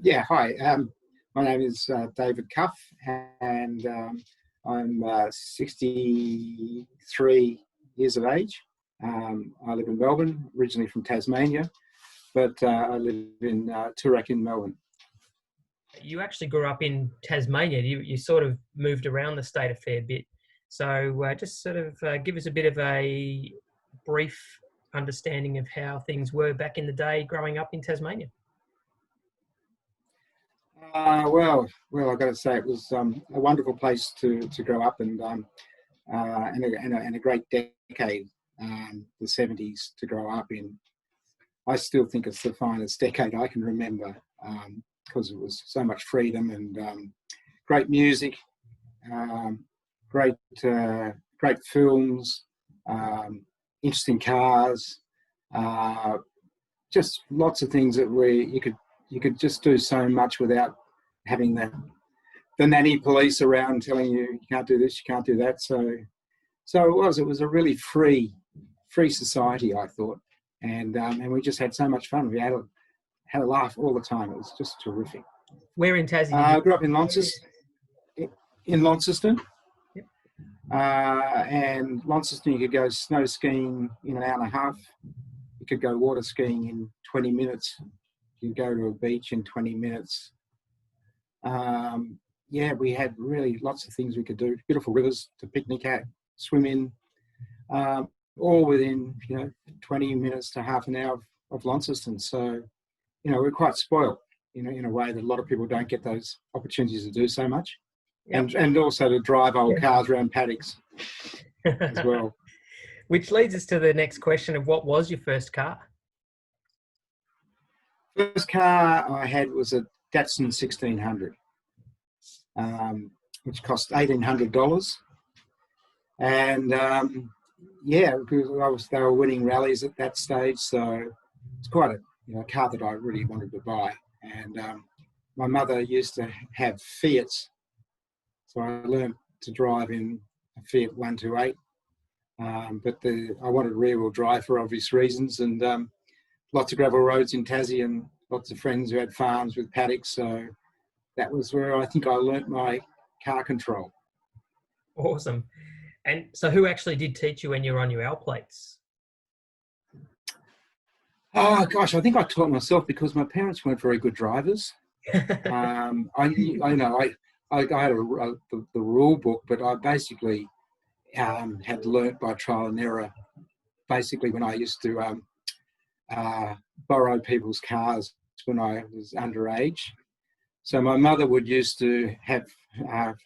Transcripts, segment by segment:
Yeah, hi. My name is David Cuff, and I'm 63 years of age. I live in Melbourne, originally from Tasmania, but I live in Toorak in Melbourne. You actually grew up in Tasmania. You sort of moved around the state a fair bit. So just sort of give us a bit of a brief understanding of how things were back in the day growing up in Tasmania. Well, I've got to say it was a wonderful place to grow up, and a great decade, the 70s to grow up in. I still think it's the finest decade I can remember, because it was so much freedom and great music, great films, interesting cars, just lots of things that you could just do so much without having the nanny police around telling you you can't do this, you can't do that. So it was a really free society, I thought, and we just had so much fun. We had a laugh all the time. It was just terrific. Where in Tassie? I grew up in Launceston. Yep. And Launceston, you could go snow skiing in an hour and a half. You could go water skiing in 20 minutes. You could go to a beach in 20 minutes. We had really lots of things we could do. Beautiful rivers to picnic at, swim in, all within 20 minutes to half an hour of Launceston. So, we're quite spoiled in a way that a lot of people don't get those opportunities to do so much. Yep. And also to drive old cars around paddocks as well. Which leads us to the next question of what was your first car? First car I had was a Datsun 1600, which cost $1,800. And because they were winning rallies at that stage, so it's quite a car that I really wanted to buy. And my mother used to have Fiats, so I learned to drive in a Fiat 128. But I wanted rear-wheel drive for obvious reasons, and lots of gravel roads in Tassie and lots of friends who had farms with paddocks. So that was where I think I learnt my car control. Awesome. And so who actually did teach you when you were on your L plates? Oh, gosh, I think I taught myself because my parents weren't very good drivers. I had the rule book, but I basically had learnt by trial and error, basically when I used to borrow people's cars when I was underage. So my mother would used to have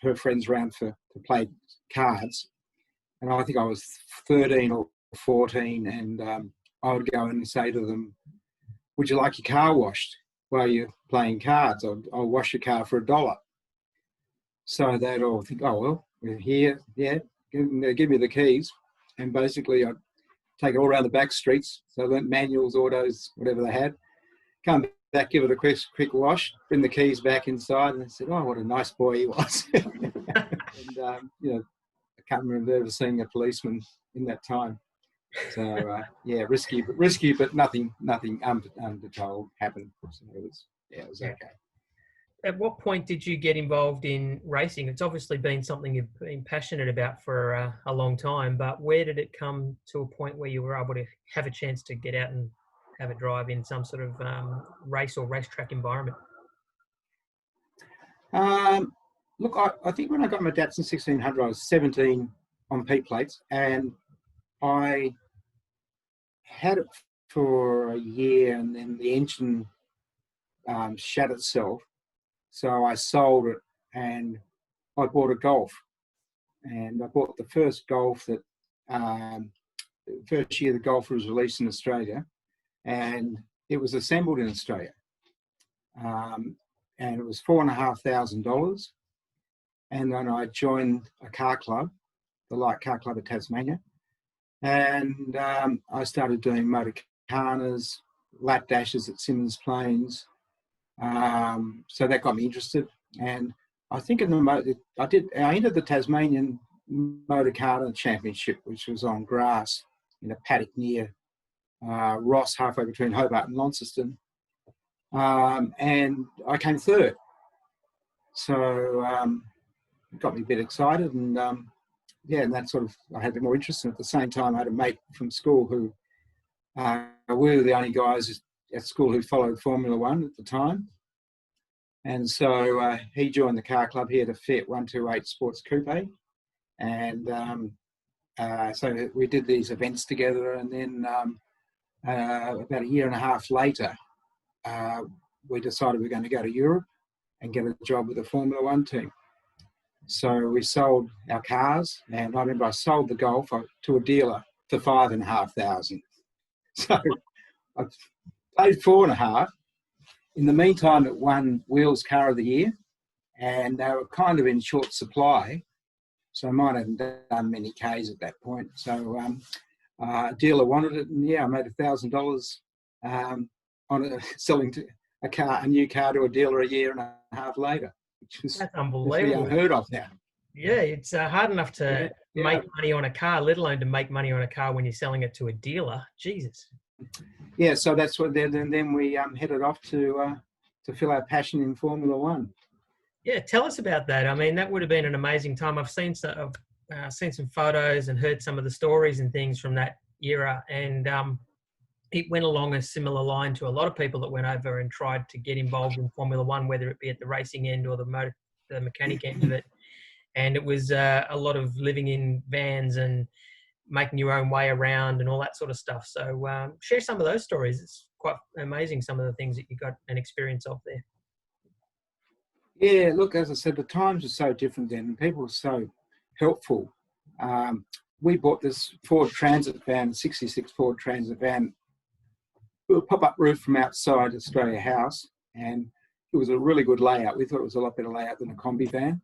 her friends around to play cards, and I think I was 13 or 14, and I would go and say to them, "Would you like your car washed while you're playing cards? I'll wash your car for $1." So they'd all think, "Oh, well, we're here, yeah, give me the keys." And basically I'd take it all around the back streets. So I learnt manuals, autos, whatever they had. Come back, give it a quick wash, bring the keys back inside, and they said, "Oh, what a nice boy he was." And, I can't remember ever seeing a policeman in that time. So, risky, but nothing undertold happened. So it was okay. At what point did you get involved in racing? It's obviously been something you've been passionate about for a long time, but where did it come to a point where you were able to have a chance to get out and have a drive in some sort of race or racetrack environment? Look, I think when I got my Datsun 1600, I was 17 on P plates, and I had it for a year, and then the engine shut itself. So I sold it, and I bought a Golf. And I bought the first Golf that, first year the Golf was released in Australia, and it was assembled in Australia. And it was $4,500. And then I joined a car club, the Light Car Club of Tasmania. And I started doing motorcanas, lap dashes at Symmons Plains. So that got me interested. And I think I entered the Tasmanian Motorcana Championship, which was on grass in a paddock near Ross, halfway between Hobart and Launceston. and I came third. So it got me a bit excited, and yeah, and that sort of, I had a bit more interest. And at the same time, I had a mate from school who we were the only guys at school who followed Formula One at the time. And so he joined the car club. He had a Fiat 128 Sports Coupe. And so we did these events together. And then about a year and a half later, we decided we were going to go to Europe and get a job with the Formula One team. So we sold our cars, and I remember I sold the Golf to a dealer for $5,500. So I paid $4,500. In the meantime, it won Wheels Car of the Year, and they were kind of in short supply, so I might have done many Ks at that point. So a dealer wanted it, and yeah, I made $1,000 on selling a new car to a dealer a year and a half later, which is That's unbelievable. unheard of now. Yeah, it's hard enough to Yeah. make money on a car, let alone to make money on a car when you're selling it to a dealer. Jesus. Yeah, so that's what. Then we headed off to feel our passion in Formula One. Yeah, tell us about that. I mean, that would have been an amazing time. I've seen some photos and heard some of the stories and things from that era, and it went along a similar line to a lot of people that went over and tried to get involved in Formula One, whether it be at the racing end or the mechanic end of it. And it was a lot of living in vans and making your own way around and all that sort of stuff. So share some of those stories. It's quite amazing, some of the things that you got an experience of there. Yeah, look, as I said, the times were so different then, and people were so helpful. We bought this Ford Transit van, 66 Ford Transit van, with a pop-up roof from outside Australia House, and it was a really good layout. We thought it was a lot better layout than a combi van.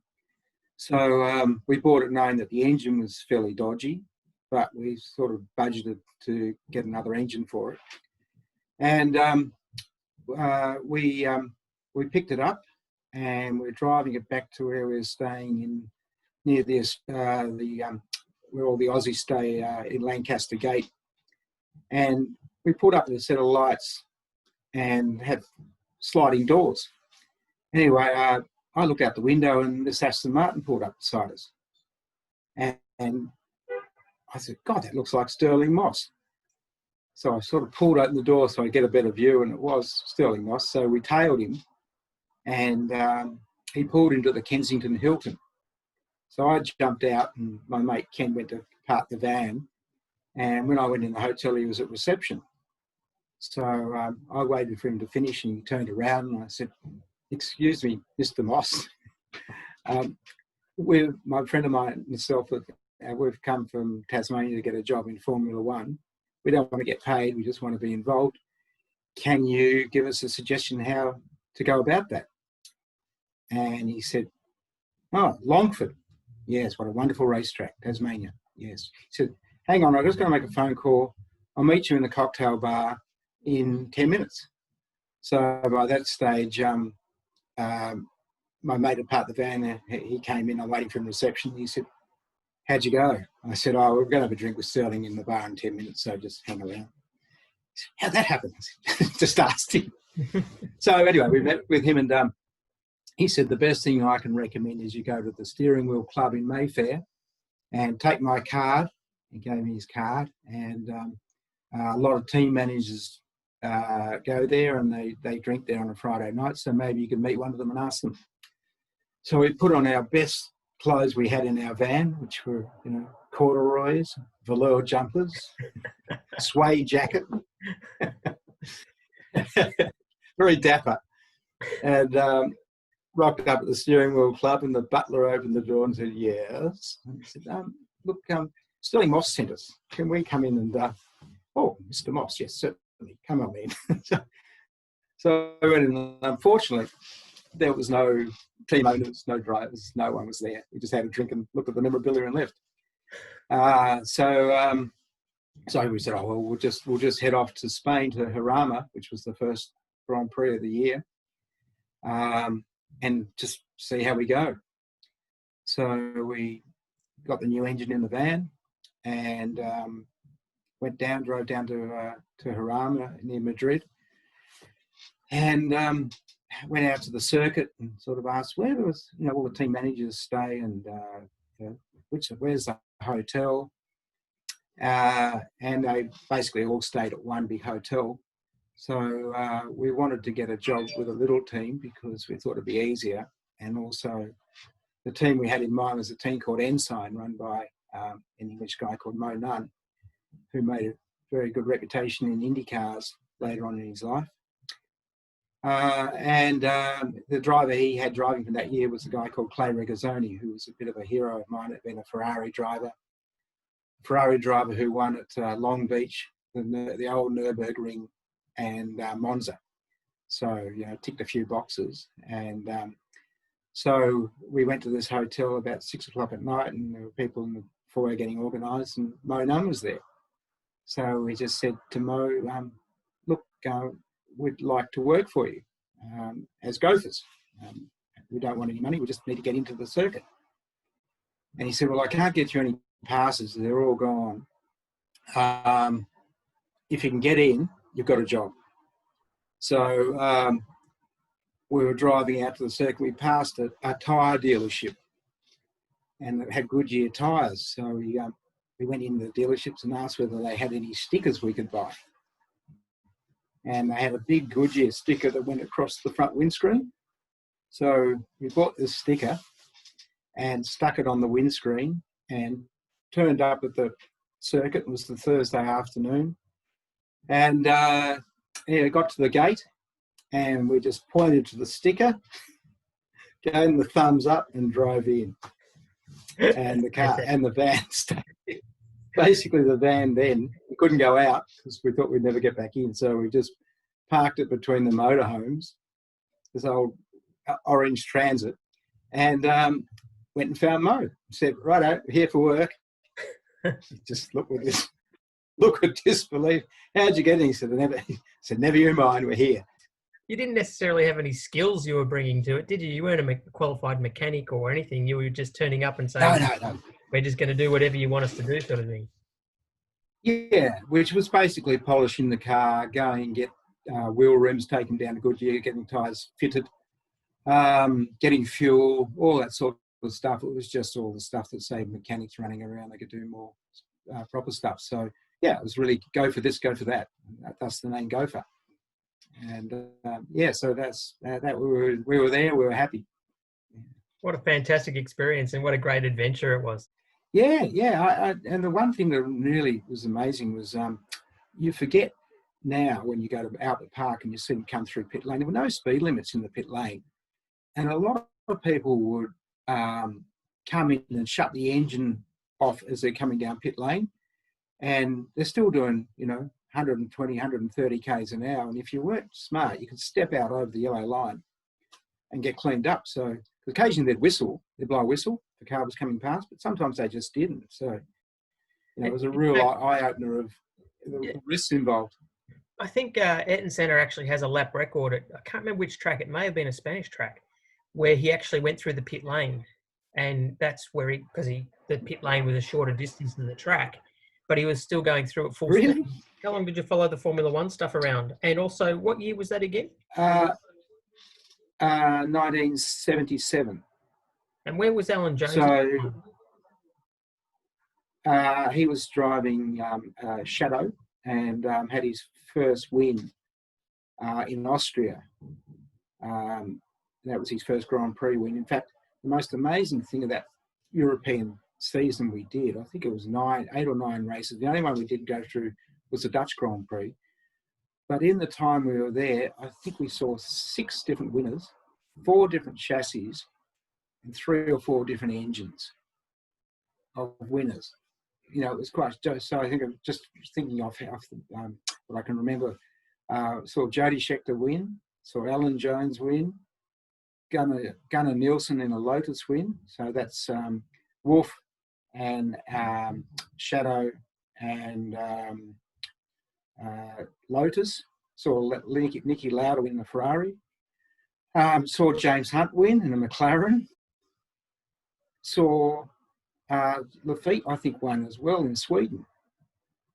So we bought it knowing that the engine was fairly dodgy, but we sort of budgeted to get another engine for it. And we picked it up, and we're driving it back to where we were staying near where all the Aussies stay in Lancaster Gate. And we pulled up with a set of lights and had sliding doors. Anyway, I looked out the window, and this Aston Martin pulled up beside us. And I said, God, that looks like Stirling Moss. So I sort of pulled open the door so I get a better view, and it was Stirling Moss. So we tailed him, and he pulled into the Kensington Hilton. So I jumped out, and my mate Ken went to park the van. And when I went in the hotel, he was at reception. So I waited for him to finish, and he turned around, and I said, "Excuse me, Mr. Moss. My friend of mine and myself, we've come from Tasmania to get a job in Formula One. We don't want to get paid. We just want to be involved. Can you give us a suggestion how to go about that?" And he said, "Oh, Longford. Yes, what a wonderful racetrack, Tasmania. Yes." He said, "Hang on, I'm just going to make a phone call. I'll meet you in the cocktail bar in 10 minutes. So by that stage, my mate had parked the van. He came in. I'm waiting for him reception. He said, "How'd you go?" I said, "Oh, we're going to have a drink with Stirling in the bar in 10 minutes, so just hang around." He said, "How'd that happen?" I said, just asked him. So anyway, we met with him, and he said, "The best thing I can recommend is you go to the Steering Wheel Club in Mayfair and take my card." He gave me his card, and a lot of team managers go there, and they drink there on a Friday night, so maybe you can meet one of them and ask them. So we put on our best clothes we had in our van, which were, corduroys, velour jumpers, suede jacket, very dapper, and rocked up at the Steering Wheel Club, and the butler opened the door and said, "Yes." And he said, "Look, Stirling Moss sent us. Can we come in and..." "Oh, Mr. Moss, yes, certainly. Come on in." So I went in. Unfortunately, there was no team owners, no drivers, no one was there. We just had a drink and looked at the memorabilia and left. So we said, "Oh well, we'll just head off to Spain to Jarama, which was the first Grand Prix of the year, and just see how we go." So we got the new engine in the van and drove down to Jarama near Madrid. and went out to the circuit and sort of asked where there was, all the team managers stay and where's the hotel. And they basically all stayed at one big hotel. So we wanted to get a job with a little team because we thought it'd be easier. And also the team we had in mind was a team called Ensign, run by an English guy called Mo Nunn, who made a very good reputation in Indy cars later on in his life. And the driver he had driving for that year was a guy called Clay Regazzoni, who was a bit of a hero of mine, had been a Ferrari driver who won at Long Beach, the old Nürburgring, and Monza. So, ticked a few boxes. And so we went to this hotel about 6 o'clock at night, and there were people in the foyer getting organised, and Mo Nunn was there. So we just said to Mo, look, we'd like to work for you as gophers. We don't want any money, we just need to get into the circuit. And he said, well, I can't get you any passes, they're all gone. If you can get in, you've got a job. So we were driving out to the circuit, we passed a tyre dealership and it had Goodyear tyres. So we went into the dealerships and asked whether they had any stickers we could buy. And they had a big Goodyear sticker that went across the front windscreen. So we bought this sticker and stuck it on the windscreen and turned up at the circuit. It was the Thursday afternoon. And got to the gate and we just pointed to the sticker, gave them the thumbs up and drove in. And the car and the van stayed. Basically, the van then, we couldn't go out because we thought we'd never get back in. So we just parked it between the motorhomes, this old orange Transit, and went and found Mo. Said, righto, here for work. Just look with disbelief. How'd you get in? He said, never you mind, we're here. You didn't necessarily have any skills you were bringing to it, did you? You weren't a qualified mechanic or anything. You were just turning up and saying, no. We're just going to do whatever you want us to do, sort of thing. Yeah, which was basically polishing the car, going and get wheel rims taken down to Goodyear, getting tyres fitted, getting fuel, all that sort of stuff. It was just all the stuff that saved mechanics running around. They could do more proper stuff. So, yeah, it was really go for this, go for that. That's the name Gopher. And, so that's that. We were there, we were happy. What a fantastic experience and what a great adventure it was. Yeah. And the one thing that really was amazing was you forget now when you go to Albert Park and you see them come through pit lane, there were no speed limits in the pit lane. And a lot of people would come in and shut the engine off as they're coming down pit lane. And they're still doing, 120, 130 Ks an hour. And if you weren't smart, you could step out over the yellow line and get cleaned up. So occasionally they'd blow a whistle, the car was coming past, but sometimes they just didn't. So, it was a real eye-opener of the risks involved. I think Ayrton Senna actually has a lap record I can't remember which track, it may have been a Spanish track, where he actually went through the pit lane. And that's where the pit lane was a shorter distance than the track, but he was still going through it full speed. How long did you follow the Formula One stuff around? And also, what year was that again? 1977. And where was Alan Jones? So he was driving Shadow and had his first win in Austria. That was his first Grand Prix win. In fact, the most amazing thing of that European season we did, I think it was 8 or 9 races. The only one we didn't go through was the Dutch Grand Prix. But in the time we were there, I think we saw 6 different winners, 4 different chassis, and 3 or 4 different engines of winners. It was quite. So I think I'm just thinking off what I can remember. Saw Jody Scheckter win, saw Alan Jones win, Gunnar Nielsen in a Lotus win. So that's Wolf and Shadow and Lotus. Saw Niki Lauda win the Ferrari. Saw James Hunt win in a McLaren. Saw Lafitte, I think, won as well in Sweden.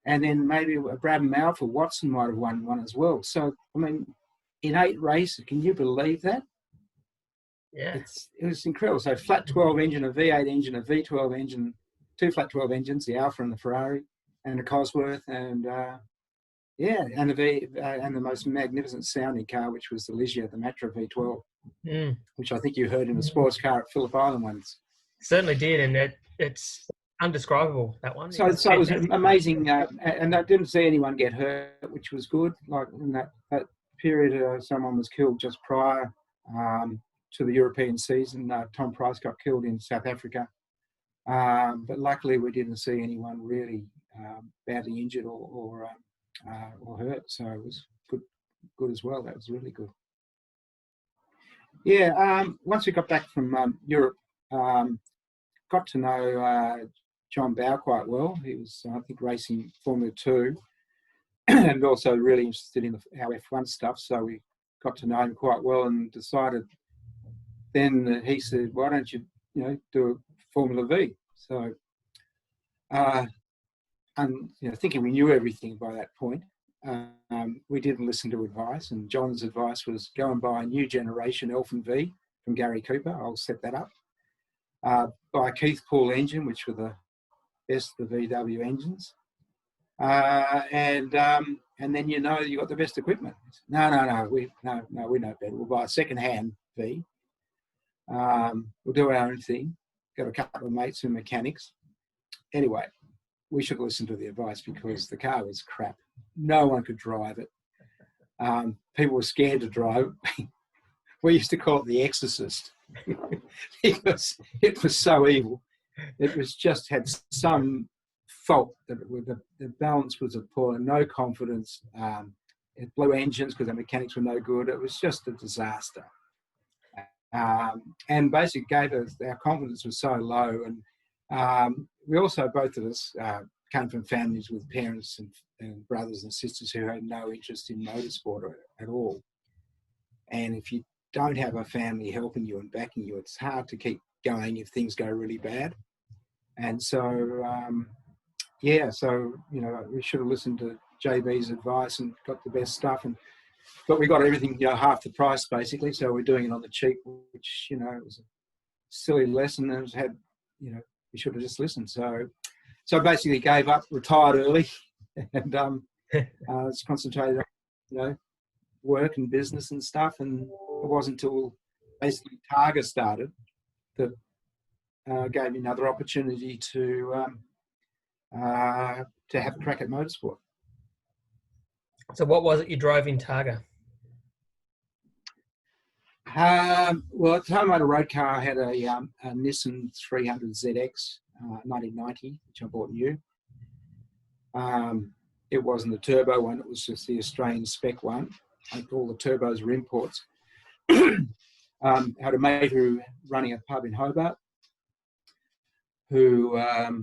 And then maybe Brad Malfa Watson might have won one as well. So, I mean, in 8 races. Can you believe that? Yeah. It was incredible. So flat 12 engine, a V8 engine, a V12 engine, 2 flat 12 engines, the Alfa and the Ferrari, and a Cosworth, and and the most magnificent sounding car, which was the Ligier, the Matra V12, which I think you heard in the sports car at Phillip Island once. Certainly did, and it's undescribable, that one. So it was amazing, and I didn't see anyone get hurt, which was good. Like in that period, someone was killed just prior to the European season. Tom Price got killed in South Africa, but luckily we didn't see anyone really badly injured or hurt. So it was good as well. That was really good. Yeah. Once we got back from Europe, got to know John Bowe quite well. He was, I think, racing Formula 2 and also really interested in our F1 stuff. So we got to know him quite well and decided then he said, why don't you do a Formula V? So, thinking we knew everything by that point, we didn't listen to advice. And John's advice was go and buy a new generation Elfin V from Gary Cooper. I'll set that up. Buy a Keith Poole engine, which were the best of the VW engines. And then you got the best equipment. No, we know better. We'll buy a second-hand V. We'll do our own thing. Got a couple of mates who are mechanics. Anyway, we should listen to the advice because the car was crap. No one could drive it. People were scared to drive it. We used to call it the Exorcist because it was so evil. It was just had some fault that the balance was appalling, no confidence. It blew engines because the mechanics were no good. It was just a disaster. And basically gave us, our confidence was so low. And we also, both of us, came from families with parents and brothers and sisters who had no interest in motorsport at all. And if you don't have a family helping you and backing you, it's hard to keep going if things go really bad. And so, we should have listened to JB's advice and got the best stuff. But we got everything, half the price basically. So we're doing it on the cheap, which, it was a silly lesson. And we should have just listened. So basically gave up, retired early, and was concentrated on, work and business and stuff. And it wasn't until basically Targa started that gave me another opportunity to have a crack at motorsport. So what was it you drove in Targa? Well, at the time I had a road car. I had a Nissan 300ZX 1990, which I bought new. It wasn't the turbo one. It was just the Australian spec one. Like all the turbos were imports. I had a mate who running a pub in Hobart who I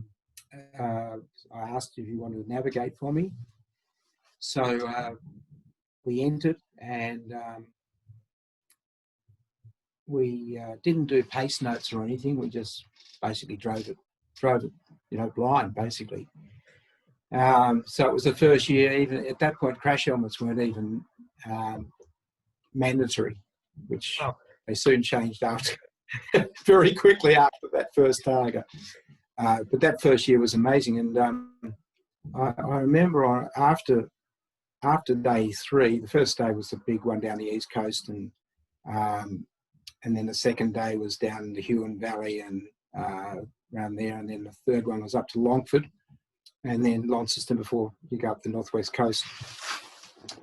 asked if he wanted to navigate for me. So we entered and we didn't do pace notes or anything. We just basically drove it, blind basically. So it was the first year. Even at that point, crash helmets weren't even mandatory, which they soon changed after very quickly after that first Targa. But that first year was amazing, and I remember after day 3, the first day was the big one down the East Coast, and then the second day was down in the Huon Valley and around there, and then the third one was up to Longford, and then Launceston before you go up the northwest coast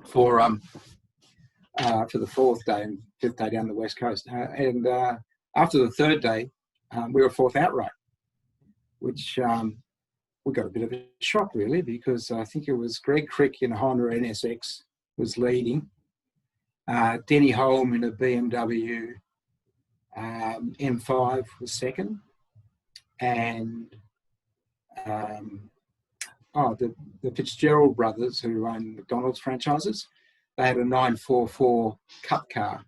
for the fourth day and fifth day down the west coast. And after the third day, we were fourth outright, which we got a bit of a shock really, because I think it was Greg Crick in a Honda NSX was leading, Denny Holm in a BMW M5 was second, and the Fitzgerald brothers who own McDonald's franchises, they had a 944 Cup car,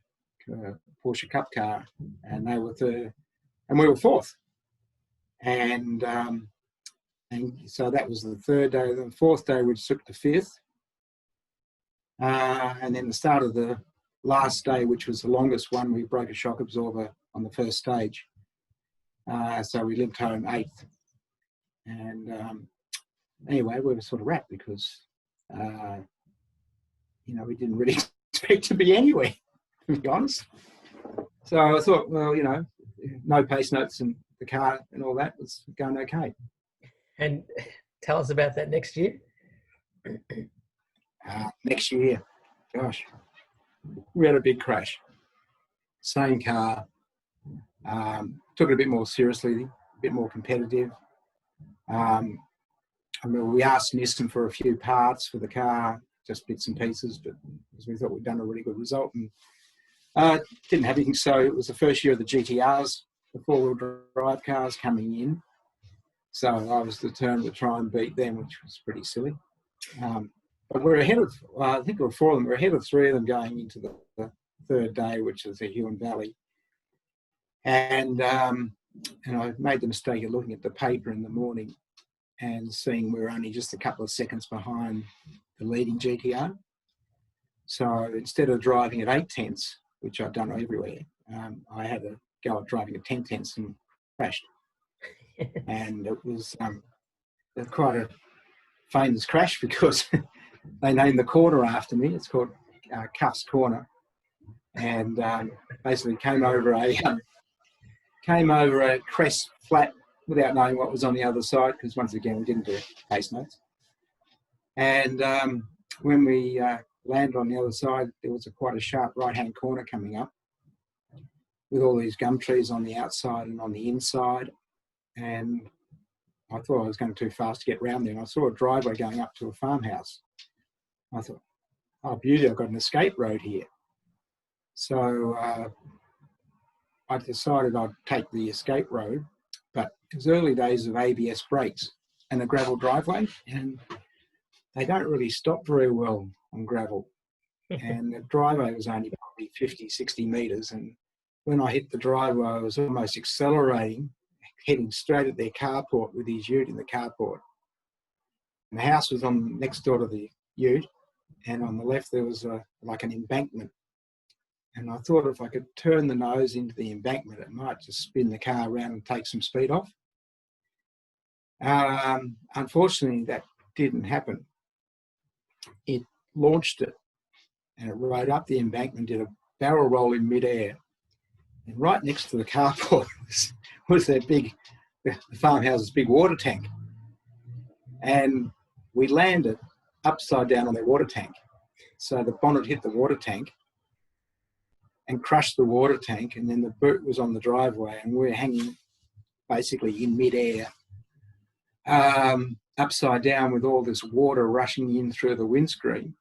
Porsche Cup car, and they were third, and we were fourth. And so that was the third day. The fourth day we took the fifth, and then the start of the last day, which was the longest one, we broke a shock absorber on the first stage. So we limped home 8th. And anyway, we were sort of wrapped because, we didn't really expect to be anywhere, to be honest. So I thought, well, no pace notes in the car and all that was going okay. And tell us about that next year. Next year, gosh, we had a big crash. Same car, took it a bit more seriously, a bit more competitive. We asked Nissan for a few parts for the car, just bits and pieces, but because we thought we'd done a really good result, and didn't have anything. So it was the first year of the GTRs, the four-wheel drive cars coming in. So I was determined to try and beat them, which was pretty silly. But we're ahead of, I think there were 4 of them. We're ahead of 3 of them going into the third day, which is the Huon Valley. And I made the mistake of looking at the paper in the morning and seeing we were only just a couple of seconds behind the leading GTR. So instead of driving at 8 tenths, which I've done everywhere, I had a go at driving at 10 tenths and crashed. And it was quite a famous crash because they named the corner after me. It's called Cuffs Corner, and basically came over a crest flat without knowing what was on the other side, because once again we didn't do pace notes. And when we landed on the other side, there was quite a sharp right-hand corner coming up with all these gum trees on the outside and on the inside. And I thought I was going too fast to get round there. And I saw a driveway going up to a farmhouse. I thought, oh, beauty, I've got an escape road here. So I decided I'd take the escape road, but it was early days of ABS brakes and a gravel driveway, and they don't really stop very well on gravel. And the driveway was only probably 50, 60 metres. And when I hit the driveway, I was almost accelerating, heading straight at their carport with his ute in the carport. And the house was on next door to the ute, and on the left there was like an embankment. And I thought if I could turn the nose into the embankment, it might just spin the car around and take some speed off. Unfortunately, that didn't happen. It launched it, and it rode up the embankment, did a barrel roll in midair. And right next to the carport was their the farmhouse's big water tank. And we landed upside down on their water tank. So the bonnet hit the water tank and crushed the water tank, and then the boot was on the driveway, and we were hanging basically in midair, upside down with all this water rushing in through the windscreen.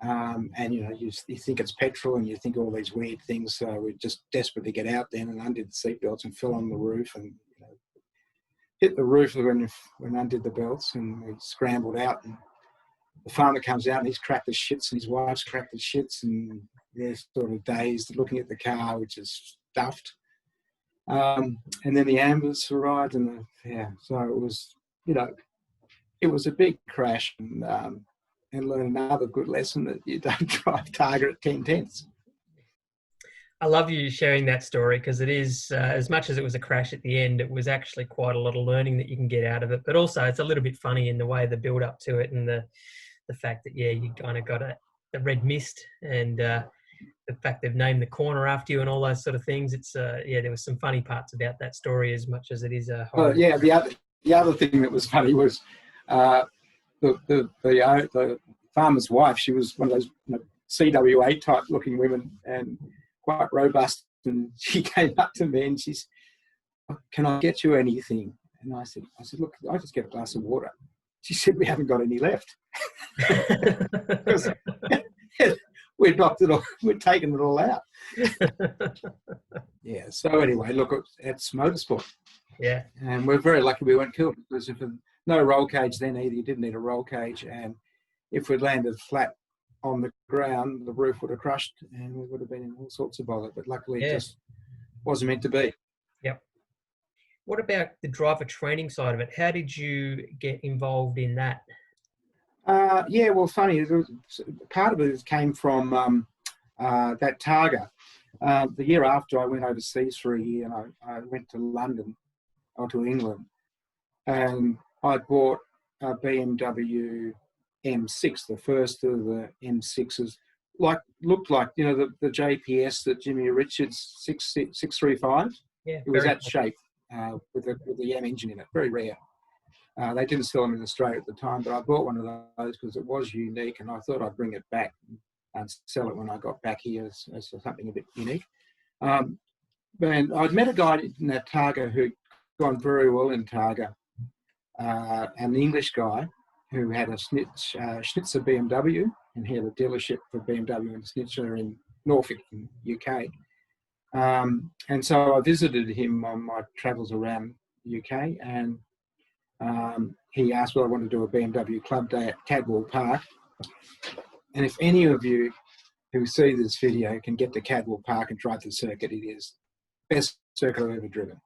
And you think it's petrol, and you think all these weird things. So we just desperately get out then and undid the seatbelts and fell on the roof, and hit the roof when undid the belts, and we scrambled out. And the farmer comes out and he's cracked his shits, and his wife's cracked his shits, and they're sort of dazed looking at the car, which is stuffed. And then the ambulance arrived, and so it was, it was a big crash, and learn another good lesson that you don't drive Targa at 10 tenths. I love you sharing that story, because it is, as much as it was a crash at the end, it was actually quite a lot of learning that you can get out of it. But also it's a little bit funny in the way the build up to it, and the fact that, you kind of got the red mist, and the fact they've named the corner after you and all those sort of things. It's, there was some funny parts about that story as much as it is a horror. The other thing that was funny was the farmer's wife. She was one of those CWA type looking women and quite robust, and she came up to me and she's, "Can I get you anything?" And I said, "Look, I just get a glass of water." She said, "We haven't got any left." We'd knocked it all, we'd taken it all out. Yeah, so anyway, look, it's motorsport. Yeah. And we're very lucky we weren't killed, because if no roll cage then either, you didn't need a roll cage, and if we'd landed flat on the ground, the roof would have crushed and we would have been in all sorts of bother. But luckily it just wasn't meant to be. Yep. What about the driver training side of it? How did you get involved in that? Funny. Part of it came from that Targa. The year after, I went overseas for a year, and I went to London or to England, and I bought a BMW M6, the first of the M6s. Looked like the JPS that Jimmy Richards 635. Yeah, it was very that cool. shape with the M engine in it. Very rare. They didn't sell them in Australia at the time, but I bought one of those because it was unique, and I thought I'd bring it back and sell it when I got back here as something a bit unique. And I'd met a guy in that Targa who'd gone very well in Targa, an English guy who had a Schnitzer BMW, and he had a dealership for BMW and Schnitzer in Norfolk, in UK. And so I visited him on my travels around the UK, and he asked whether I wanted to do a BMW club day at Cadwell Park. And if any of you who see this video can get to Cadwell Park and drive the circuit, it is the best circuit I've ever driven.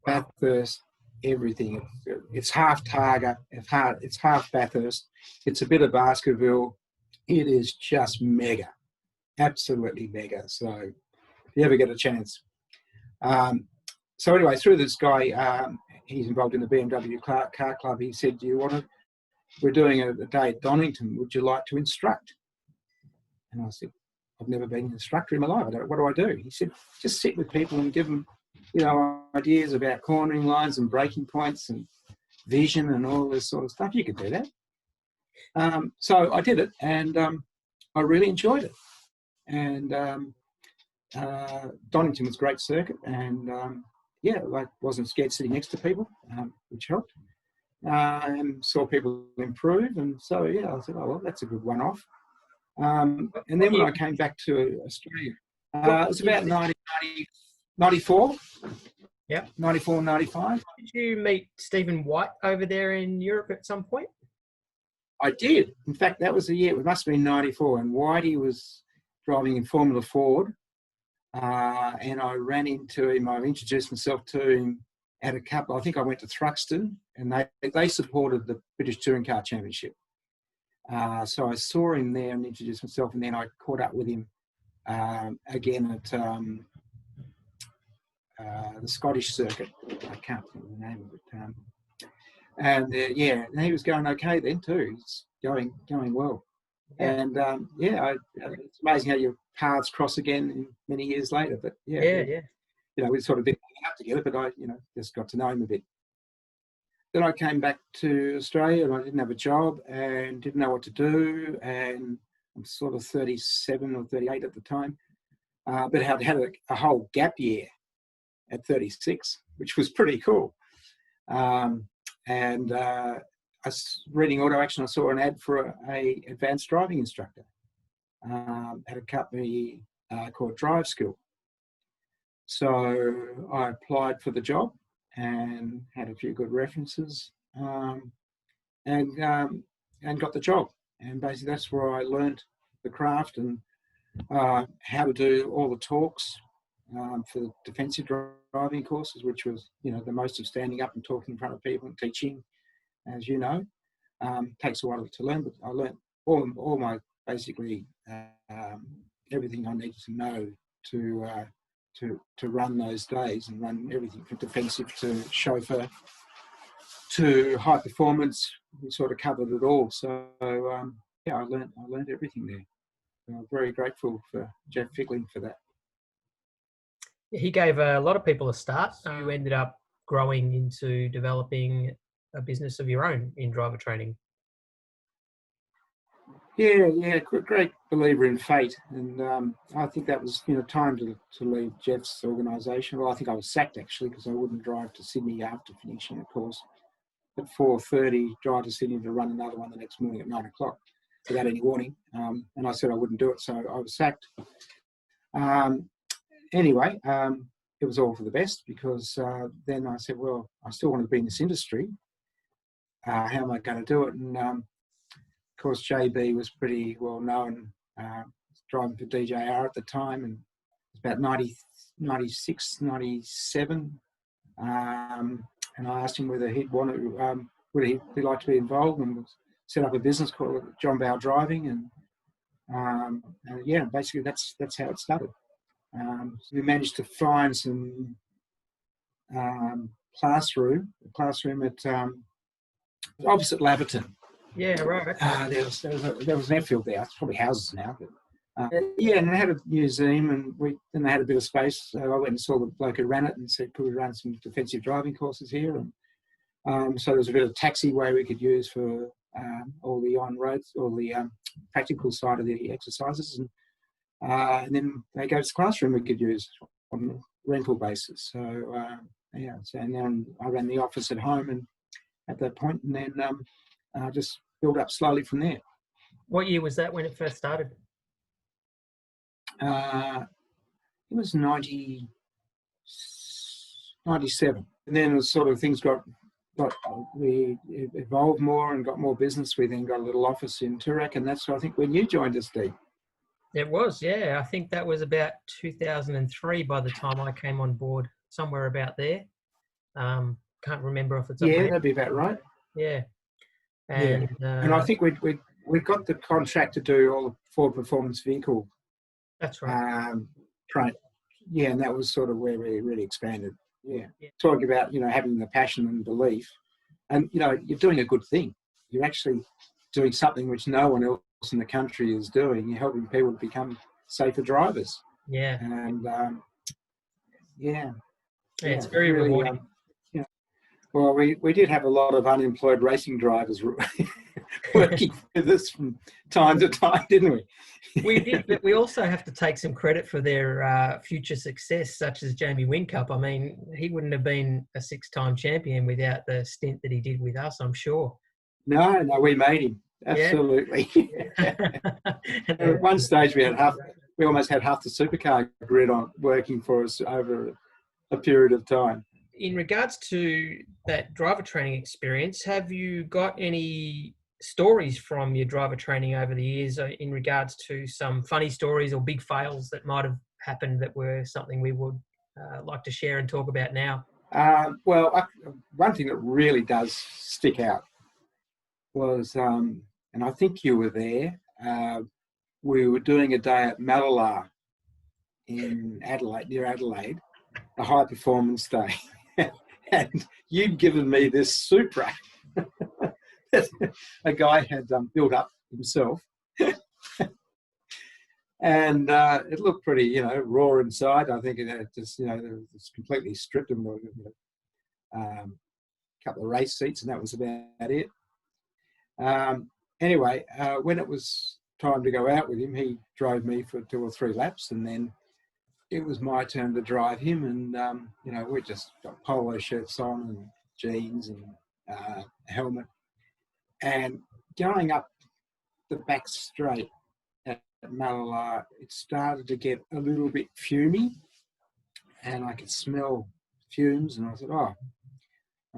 Wow. Bathurst, everything. It's half Targa, it's half Bathurst. It's a bit of Baskerville. It is just mega, absolutely mega. So if you ever get a chance. So anyway, through this guy, he's involved in the BMW car club. He said, "Do you want to? We're doing a day at Donington. Would you like to instruct?" And I said, "I've never been an instructor in my life. What do I do?" He said, "Just sit with people and give them, ideas about cornering lines and braking points and vision and all this sort of stuff. You could do that." So I did it, and I really enjoyed it. And Donington was a great circuit, and I wasn't scared sitting next to people, which helped. And saw people improve, and so I said, "Oh well, that's a good one-off." And then when I came back to Australia, it was about 1994. Yeah. 94, 95. Did you meet Stephen White over there in Europe at some point? I did. In fact, that was the year. It must have been 94, and Whitey was driving in Formula Ford, and I ran into him. I introduced myself to him at a couple. I think I went to Thruxton, and they supported the British Touring Car Championship. So I saw him there and introduced myself, and then I caught up with him again at the Scottish circuit. I can't remember the name of it. And he was going okay then too. He's going well. Yeah. And it's amazing how your paths cross again many years later. But Yeah. We sort of didn't hang out together, but I just got to know him a bit. Then I came back to Australia, and I didn't have a job and didn't know what to do. And I'm sort of 37 or 38 at the time, but I'd had a whole gap year at 36, which was pretty cool. And I was reading Auto Action. I saw an ad for a advanced driving instructor at a company called Drive School. So I applied for the job and had a few good references, and got the job. And basically that's where I learned the craft and how to do all the talks for the defensive driving courses, which was the most of standing up and talking in front of people and teaching, as you know. Takes a while to learn, but I learned all my basically everything I needed to know to run those days, and run everything from defensive to chauffeur to high performance. We sort of covered it all. So I learned everything there. And I'm very grateful for Jeff Fickling for that. He gave a lot of people a start. You ended up growing into developing a business of your own in driver training. Yeah, great believer in fate, and I think that was time to leave Jeff's organisation. Well, I think I was sacked actually, because I wouldn't drive to Sydney after finishing a course at 4:30, drive to Sydney to run another one the next morning at 9 o'clock without any warning. And I said I wouldn't do it, so I was sacked. Anyway, it was all for the best, because then I said, well, I still want to be in this industry. How am I going to do it? And of course, JB was pretty well known, driving for DJR at the time, and it was about 96, 97. And I asked him whether he'd want to, would he like to be involved, and set up a business called John Bow Driving, And yeah, basically that's how it started. So we managed to find some classroom at opposite Laverton. Yeah, right. Okay. There was an airfield there. It's probably houses now, but yeah, and they had a museum, and then they had a bit of space. So I went and saw the bloke who ran it and said, "Could we run some defensive driving courses here?" And so there was a bit of taxiway we could use for all the on-roads, all the practical side of the exercises, and then they gave us a classroom we could use on a rental basis. So yeah, and then I ran the office at home, and at that point, and then just built up slowly from there. What year was that when it first started? It was 97. And then it was sort of things we evolved more and got more business. We then got a little office in Toorak, and that's, I think, when you joined us, Dee. It was, yeah. I think that was about 2003 by the time I came on board, somewhere about there. Can't remember off the top of my head. That'd be about right. Yeah. And, and I think we got the contract to do all the Ford Performance Vehicle. That's right. Train. Yeah, and that was sort of where we really expanded. Yeah. Talking about, having the passion and belief, and, you're doing a good thing. You're actually doing something which no one else in the country is doing. You're helping people become safer drivers. Yeah. And, it's very really, rewarding. Well, we did have a lot of unemployed racing drivers working with us from time to time, didn't we? We did, but we also have to take some credit for their future success, such as Jamie Whincup. I mean, he wouldn't have been a 6-time champion without the stint that he did with us, I'm sure. No, we made him. Absolutely. Yeah. At one stage, we almost had half the supercar grid on working for us over a period of time. In regards to that driver training experience, have you got any stories from your driver training over the years in regards to some funny stories or big fails that might have happened that were something we would like to share and talk about now? Well, one thing that really does stick out was, and I think you were there, we were doing a day at Mallala in Adelaide, near Adelaide, a high performance day. And you'd given me this Supra that a guy had built up himself. And it looked pretty, raw inside. I think it just, it's completely stripped and a couple of race seats, and that was about it. Anyway, when it was time to go out with him, he drove me for 2 or 3 laps, and then it was my turn to drive him, and we just got polo shirts on and jeans and a helmet, and going up the back straight at Mallala, it started to get a little bit fumy, and I could smell fumes, and I said, I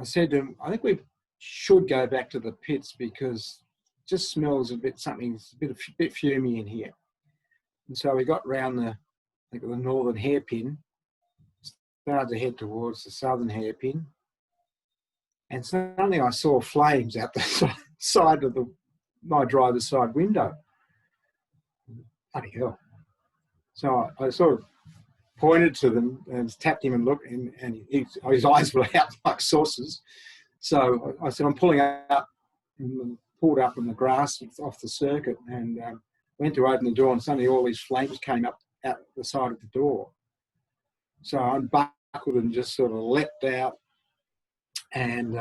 said to him, I think we should go back to the pits because it just smells a bit fumy in here. And so we got round the northern hairpin, started to head towards the southern hairpin, and suddenly I saw flames out the side of my driver's side window. Bloody hell. So I sort of pointed to them and tapped him and looked, and his eyes were out like saucers. So I said, I'm pulling up, and pulled up in the grass off the circuit, and went to open the door, and suddenly all these flames came up out the side of the door. So I unbuckled and just sort of leapt out, and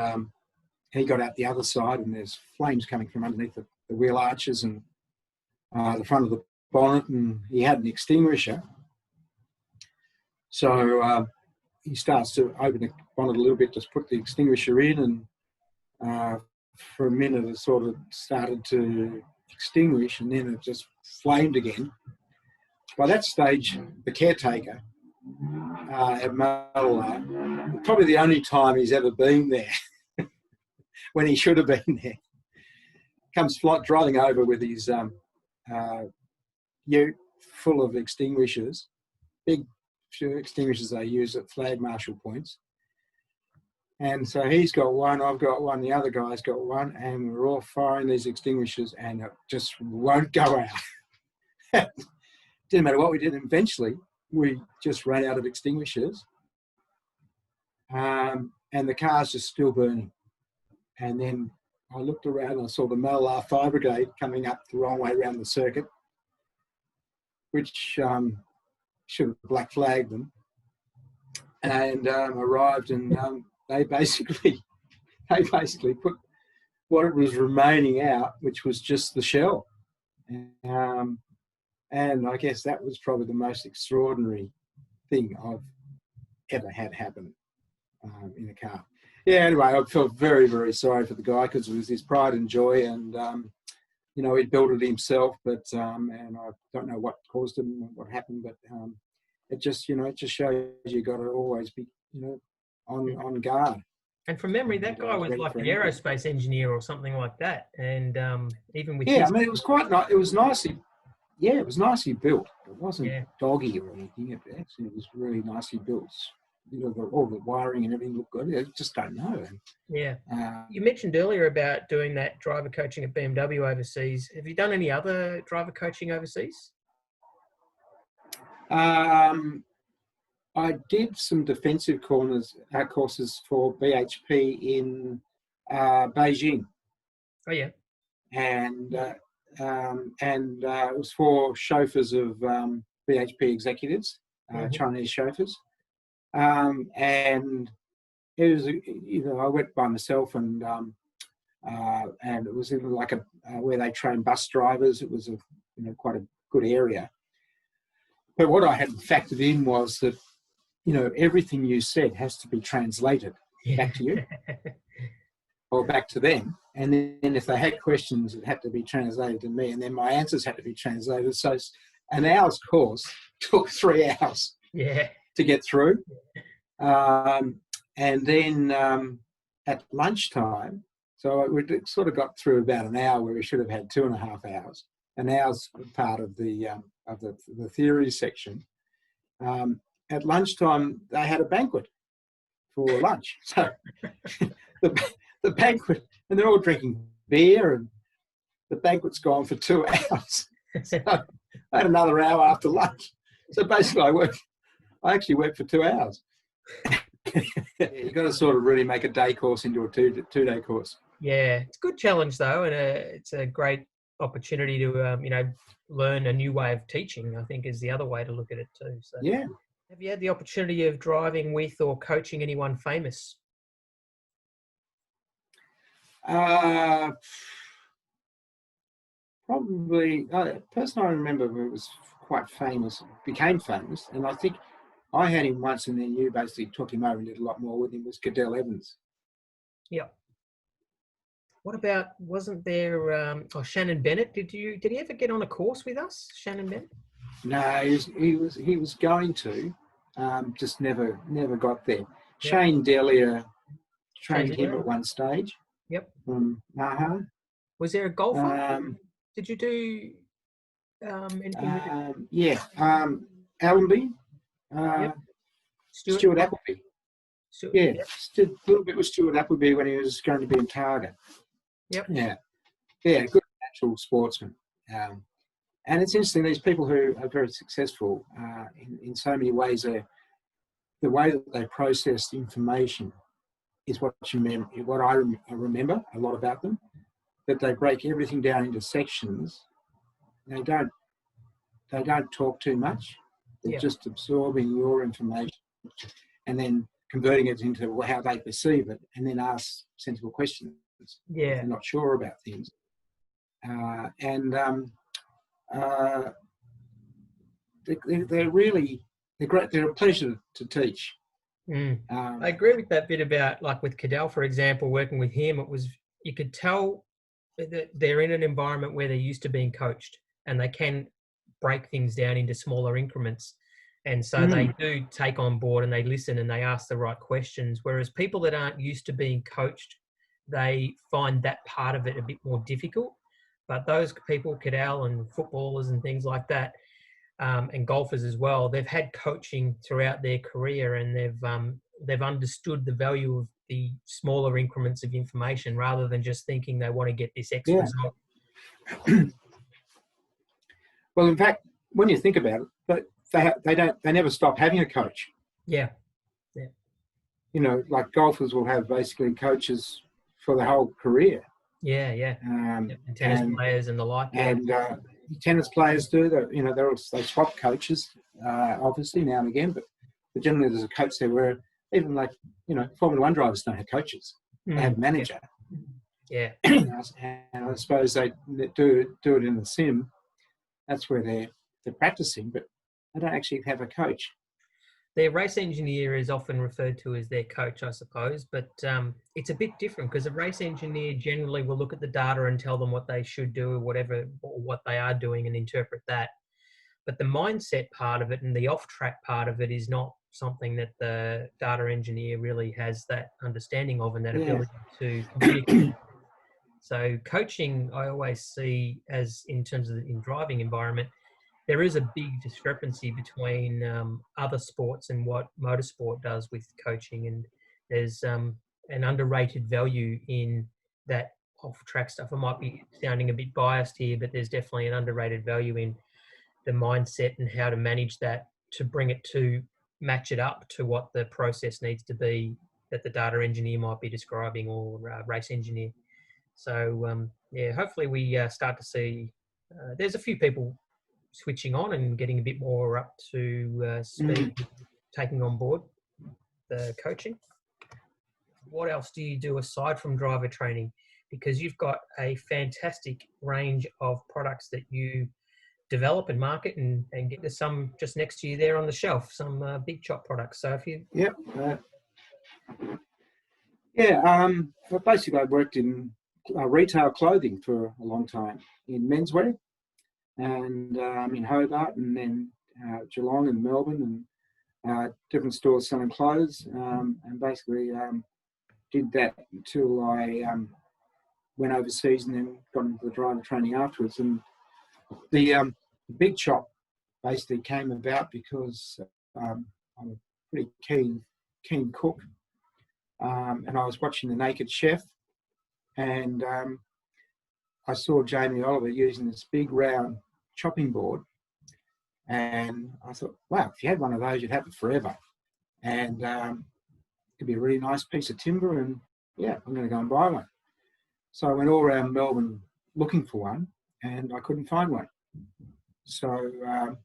he got out the other side, and there's flames coming from underneath the wheel arches and the front of the bonnet, and he had an extinguisher. So he starts to open the bonnet a little bit, just put the extinguisher in, and for a minute it sort of started to extinguish, and then it just flamed again. By that stage, the caretaker at Mallala, probably the only time he's ever been there, when he should have been there, comes driving over with his ute full of extinguishers, big extinguishers they use at flag marshal points. And so he's got one, I've got one, the other guy's got one, and we're all firing these extinguishers, and it just won't go out. didn't matter what we did. Eventually, we just ran out of extinguishers, and the car's just still burning. And then I looked around and I saw the Malar Fire Brigade coming up the wrong way around the circuit, which should have black flagged them, and arrived, and they basically put what was remaining out, which was just the shell. And I guess that was probably the most extraordinary thing I've ever had happen in a car. Yeah, anyway, I felt very, very sorry for the guy, because it was his pride and joy, and he built it himself, but and I don't know what caused him, what happened, but it just shows you got to always be on guard. And from memory, that guy was like an aerospace engineer or something like that. And even with I mean, it was quite nice. It was nicely, it was nicely built. It wasn't doggy or anything. It actually was really nicely built. All the wiring and everything looked good. I just don't know. Yeah. You mentioned earlier about doing that driver coaching at BMW overseas. Have you done any other driver coaching overseas? I did some defensive courses for BHP in Beijing. Oh yeah. And it was for chauffeurs of BHP executives, Chinese chauffeurs. And it was, I went by myself, and it was in like where they train bus drivers. It was quite a good area. But what I hadn't factored in was that, everything you said has to be translated back to you or back to them. And then if they had questions, it had to be translated to me, and then my answers had to be translated. So an hour's course took 3 hours to get through. And then at lunchtime, so we sort of got through about an hour where we should have had 2.5 hours. An hour's part of the theory section. At lunchtime, they had a banquet for lunch. So the banquet, and they're all drinking beer, and the banquet's gone for 2 hours. So I had another hour after lunch. So basically, I actually worked for 2 hours. You've got to sort of really make a day course into a two-day course. Yeah, it's a good challenge though, and it's a great opportunity to learn a new way of teaching, I think, is the other way to look at it too. So yeah. Have you had the opportunity of driving with or coaching anyone famous? Probably, the person I remember who was quite famous, became famous, and I think I had him once, and then you basically took him over and did a lot more with him, was Cadell Evans. Yeah. What about, wasn't there Shannon Bennett? Did he ever get on a course with us, Shannon Bennett? No, he was going to, just never got there. Yep. Shane Delia trained him at one stage. Yep. Maha. Was there a golfer? Did you do anything with it? Yeah. Allenby. Yep. Stuart Appleby. Yep. Did a little bit with Stuart Appleby when he was going to be in Targa. Yep. Yeah. Yeah, good natural sportsman. And it's interesting, these people who are very successful in so many ways, the way that they process information is what I remember a lot about them, that they break everything down into sections. They don't talk too much. They're just absorbing your information and then converting it into how they perceive it, and then ask sensible questions. Yeah. They're not sure about things. They're great. They're a pleasure to teach. I agree with that bit about, like with Cadell, for example, working with him, you could tell that they're in an environment where they're used to being coached, and they can break things down into smaller increments. And so they do take on board, and they listen, and they ask the right questions. Whereas people that aren't used to being coached, they find that part of it a bit more difficult. But those people, Cadell and footballers and things like that, and golfers as well, they've had coaching throughout their career, and they've understood the value of the smaller increments of information rather than just thinking they want to get this X result. Well, in fact, when you think about it, but they never stop having a coach. Yeah. You know, like golfers will have basically coaches for the whole career. Yeah. Yep. And tennis players and the like. And tennis players do. You know, they swap coaches, obviously now and again, but generally there's a coach there. Where even like, you know, Formula One drivers don't have coaches; they have a manager. Yeah. And I suppose they do it in the sim. That's where they're practicing, but they don't actually have a coach. Their race engineer is often referred to as their coach, I suppose, but it's a bit different because a race engineer generally will look at the data and tell them what they should do or what they are doing and interpret that. But the mindset part of it and the off-track part of it is not something that the data engineer really has that understanding of and that ability to communicate. So coaching, I always see as in terms of in driving environment, there is a big discrepancy between other sports and what motorsport does with coaching, and there's an underrated value in that off-track stuff. I might be sounding a bit biased here, but there's definitely an underrated value in the mindset and how to manage that to bring it to match it up to what the process needs to be that the data engineer might be describing or race engineer. So, hopefully we start to see there's a few people switching on and getting a bit more up to speed, taking on board the coaching. What else do you do aside from driver training? Because you've got a fantastic range of products that you develop and market and get to some just next to you there on the shelf, some Big Chop products. So if you... Yep. So basically I worked in retail clothing for a long time in menswear, and in Hobart, and then Geelong and Melbourne, and different stores selling clothes, and basically did that until I went overseas and then got into the driver training afterwards. And the Big Chop basically came about because I'm a pretty keen cook, and I was watching The Naked Chef, and I saw Jamie Oliver using this big round chopping board, and I thought, wow, if you had one of those, you'd have it forever, and it could be a really nice piece of timber, and yeah, I'm going to go and buy one. So I went all around Melbourne looking for one, and I couldn't find one. So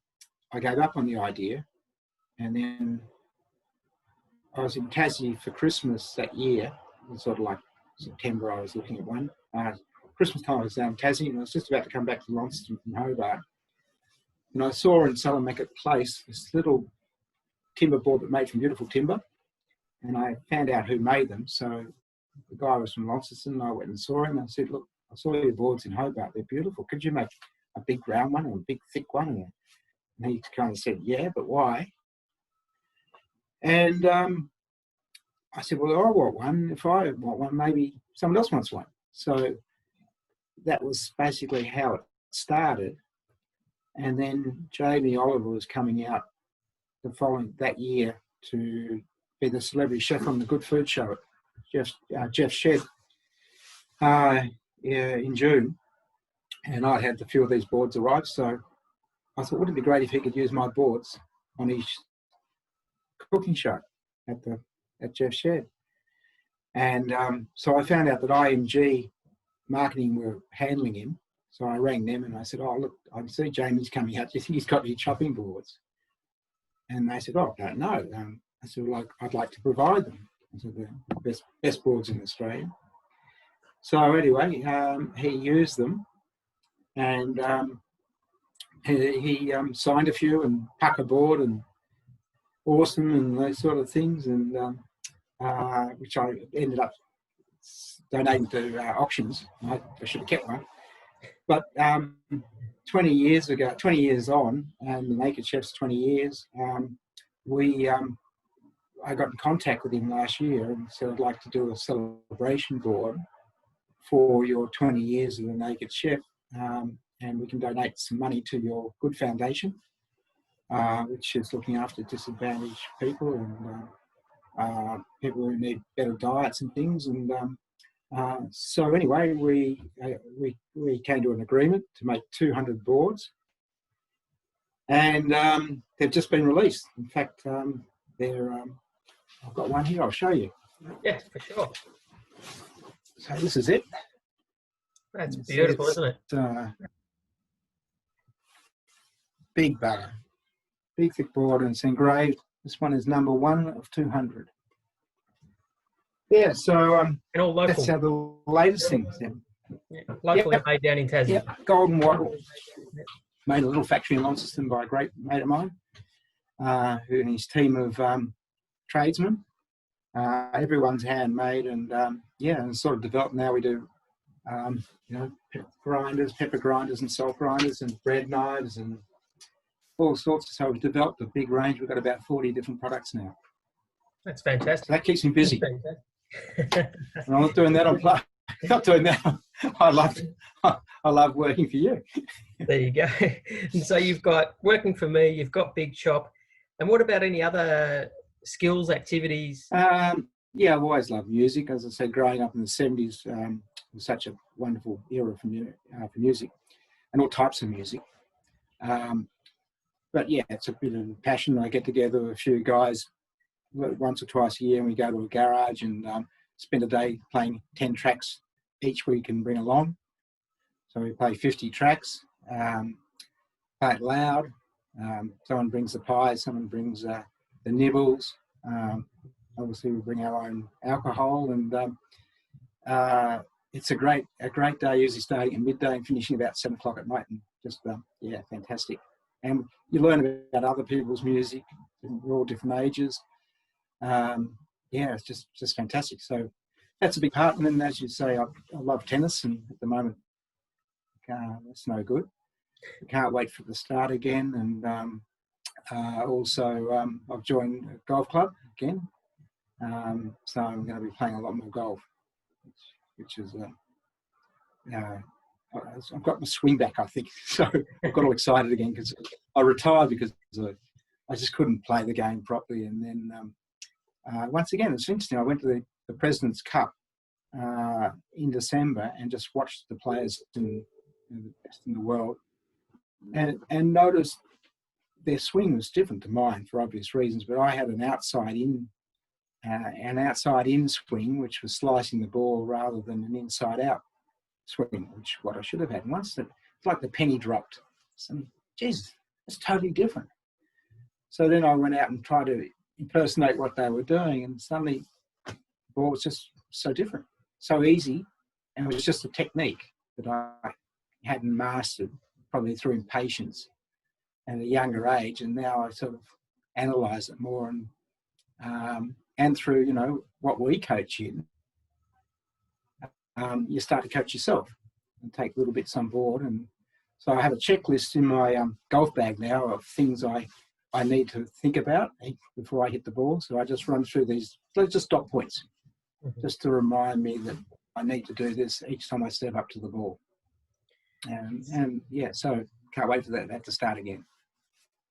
I gave up on the idea, and then I was in Tassie for Christmas that year. It was sort of like September, I was looking at one. Christmas time I was down in Tassie, and I was just about to come back to Launceston from Hobart. And I saw in Salamaket Place this little timber board that made from beautiful timber. And I found out who made them. So the guy was from Launceston, and I went and saw him. And I said, look, I saw your boards in Hobart. They're beautiful. Could you make a big round one or a big thick one? And he kind of said, yeah, but why? And I said, well, I want one. If I want one, maybe someone else wants one. So that was basically how it started. And then Jamie Oliver was coming out that year to be the celebrity chef on the Good Food Show at Jeff Shed in June. And I had a few of these boards arrive. So I thought, wouldn't it be great if he could use my boards on his cooking show at Jeff Shed? And so I found out that IMG marketing were handling him. So I rang them and I said, oh, look, I see Jamie's coming out. Do you think he's got any chopping boards? And they said, oh, I don't know. I said, well, I'd like to provide them. I said, the best boards in Australia. So anyway, he used them, and he signed a few, and Pucker board and Awesome and those sort of things, and which I ended up donating to auctions. I should have kept one. But 20 years on, and the Naked Chef's 20 years, I got in contact with him last year and said, I'd like to do a celebration board for your 20 years of the Naked Chef, and we can donate some money to your Good Foundation, which is looking after disadvantaged people and people who need better diets and things. And so anyway, we came to an agreement to make 200 boards, and they've just been released. In fact, they're I've got one here. I'll show you. Yeah, for sure. So this is it. That's beautiful, isn't it? Big bugger, big thick board, and it's engraved. This one is number 1 of 200. Yeah, so And all local. that's how the latest things. Yeah, locally made down in Tassie. Yeah, Golden Wattle. Made a little factory in Launceston by a great mate of mine, who and his team of tradesmen. Everyone's handmade, and and sort of developed. Now we do, grinders, pepper grinders, and salt grinders, and bread knives, and all sorts. So we've developed a big range. We've got about 40 different products now. That's fantastic. So that keeps me busy. And I'm not doing that on play. Not doing that. I love working for you. There you go. And so you've got working for me. You've got Big Chop. And what about any other skills, activities? Yeah, I've always loved music. As I said, growing up in the 70s was such a wonderful era for music and all types of music. But yeah, it's a bit of a passion. I get together with a few guys once or twice a year, and we go to a garage and spend a day playing 10 tracks each we can bring along. So we play 50 tracks, play it loud. Someone brings the pies, someone brings the nibbles. Obviously, we bring our own alcohol, and it's a great day. Usually starting at midday and finishing about 7 o'clock at night, and just fantastic. And you learn about other people's music. We're all different ages. It's just fantastic. So that's a big part. And then, as you say, I love tennis, and at the moment, it's no good. I can't wait for it to start again. And also, I've joined a golf club again. So I'm going to be playing a lot more golf, which is, I've got my swing back, I think. So I got all excited again because I retired because I just couldn't play the game properly. And then once again, it's interesting. I went to the President's Cup in December and just watched the players the best in the world, and noticed their swing was different to mine for obvious reasons. But I had an outside in swing, which was slicing the ball rather than an inside out swing, which what I should have had. And once it's like the penny dropped. So, Jesus, it's totally different. So then I went out and tried to impersonate what they were doing, and suddenly the ball was just so different, so easy, and it was just a technique that I hadn't mastered, probably through impatience at a younger age, and now I sort of analyse it more, and through what we coach in, you start to coach yourself and take little bits on board. And so I have a checklist in my golf bag now of things I need to think about before I hit the ball. So I just run through these, just dot points, just to remind me that I need to do this each time I step up to the ball. And so can't wait for that to start again.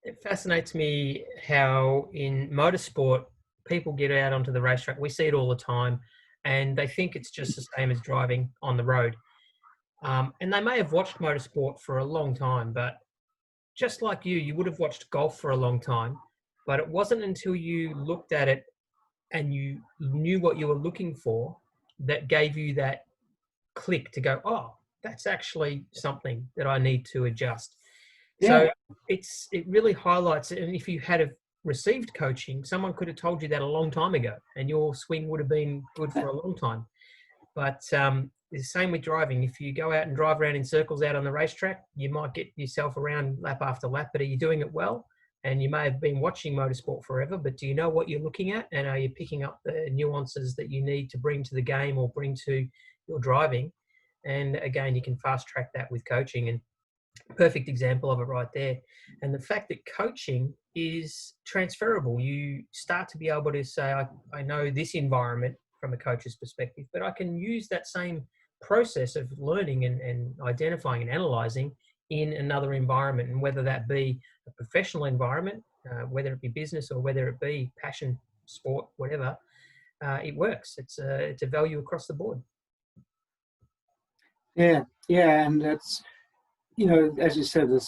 It fascinates me how in motorsport, people get out onto the racetrack. We see it all the time, and they think it's just the same as driving on the road. And they may have watched motorsport for a long time, but just like you would have watched golf for a long time, but it wasn't until you looked at it and you knew what you were looking for that gave you that click to go, oh, that's actually something that I need to adjust. Yeah. So it really highlights it. And if you had received coaching, someone could have told you that a long time ago, and your swing would have been good for a long time. But the same with driving. If you go out and drive around in circles out on the racetrack, you might get yourself around lap after lap, but are you doing it well? And you may have been watching motorsport forever, but do you know what you're looking at? And are you picking up the nuances that you need to bring to the game or bring to your driving? And again, you can fast track that with coaching, and perfect example of it right there. And the fact that coaching is transferable, you start to be able to say, I know this environment from a coach's perspective, but I can use that same process of learning and identifying and analyzing in another environment. And whether that be a professional environment, whether it be business or whether it be passion, sport, whatever, it works. It's a value across the board. Yeah. And it's, as you said, there's